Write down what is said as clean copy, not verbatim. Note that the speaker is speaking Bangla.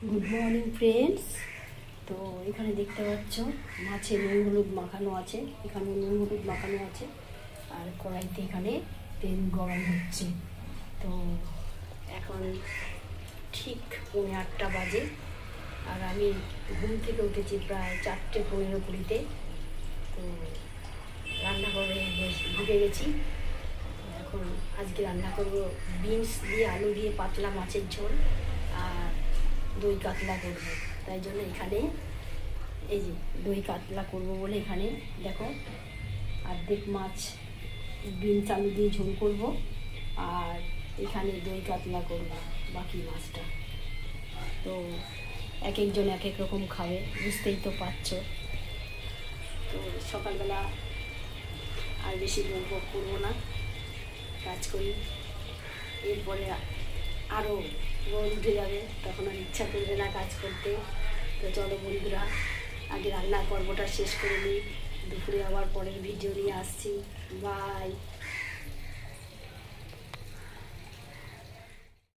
Good morning friends. তো এখানে দেখতে পাচ্ছ মাছে নুন হলুদ মাখানো আছে, এখানে নুন হলুদ মাখানো আছে আর কড়াইতে এখানে তেল গরম হচ্ছে। তো এখন ঠিক 8:30 বাজে আর আমি ঘুম থেকে উঠেছি প্রায় 4:15-20-তে। তো রান্নাঘরে ঢুকে গেছি। এখন আজকে রান্না করবো বিনস দিয়ে আলু দিয়ে পাতলা মাছের ঝোল আর দই কাতলা করবো। তাই জন্য এখানে এই যে দই কাতলা করবো বলে এখানে দেখো অর্ধেক মাছ বিনস আলু দিয়ে ঝোল করব আর এখানে দই কাতলা করব বাকি মাছটা। তো এক একজন এক এক রকম খাবে, বুঝতেই তো পারছো। তো সকালবেলা আর বেশি বক করবো না, কাজ করি, এরপরে আরও রোদ উঠে যাবে, তখন আর ইচ্ছা করবে না কাজ করতে। তো চলো বন্ধুরা, আগে রান্নার পর্বটা শেষ করে নিই, দুপুরে আবার পরের ভিডিও নিয়ে আসছি। বাই।